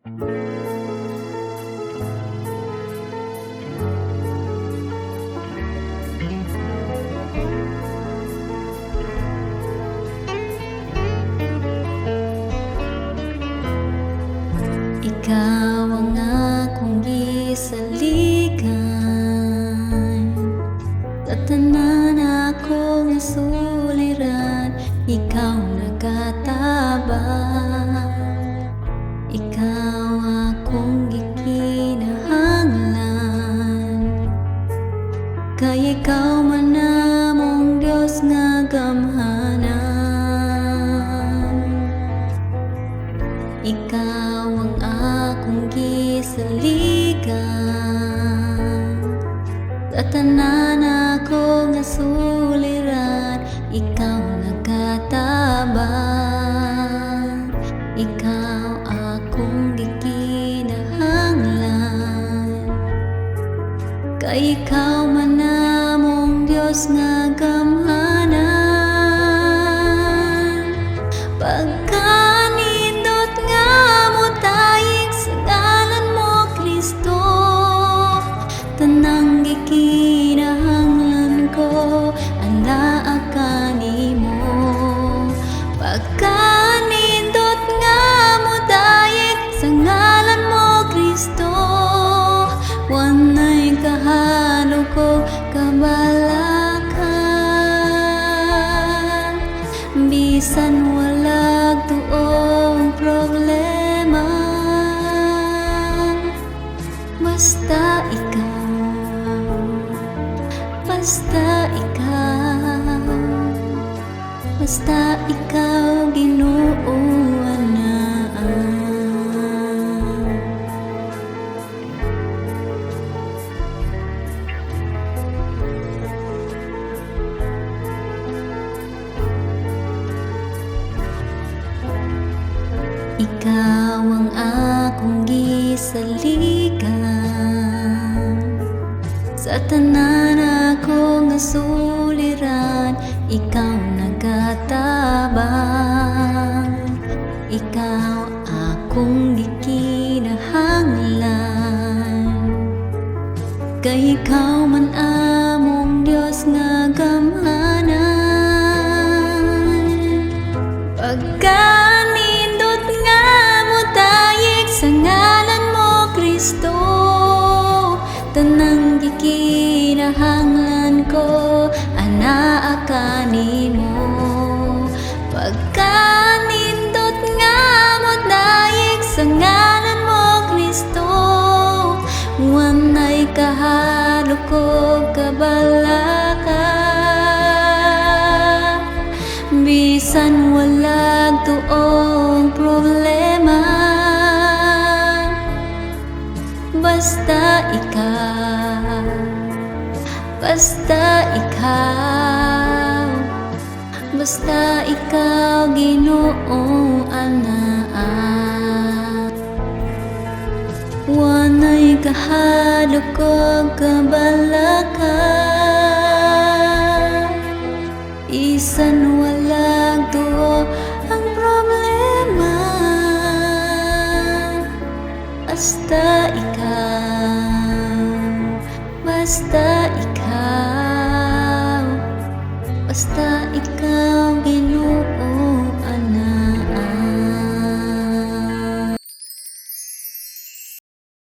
Ikaw ang akong gisaligan, sa tanan akong nasuliran, ikaw nagatabang. Ikaw akong gikinahanglan, kay ikaw man namong Dios nga gamhanan. Ikaw ang akong gisaligan, sa tanan ako nga suliran, ikaw nagatabang. Ikaw akong gikinahanglan, kay ikaw man namong Dios nga gamhanan. Pagkanindot nga mutayik sa ngalan mo, Kristo, tanang gikinahanglan ko anaa kanimo. Pagkanindot nga mutayik sa ngalan mo, Kristo, wanay kahalo ko kabalakan. Bisan walag tuong problema, basta ikaw, basta ikaw, basta ikaw, Ginoo anaa. Ikaw ang akong gisaligan, sa tanan ako nga suliran, ikaw nagatabang. Ikaw akong gikinahanglan, kay ikaw man among Dios nga gamhanan. Pagkanindot nga mutayik sa ngalan mo, Kristo, tanang gikinahanglan ko anaa kanimo. Pagkanindot nga mutayik sa ngalan mo, Kristo, wanay kahalo ko kabalaka. Bisan walag tuong problema, basta ikaw, basta ikaw, basta ikaw, Ginoo anaa. Wanay kahalo ko kabalaka, isan walag tuo ang problema, basta ikaw,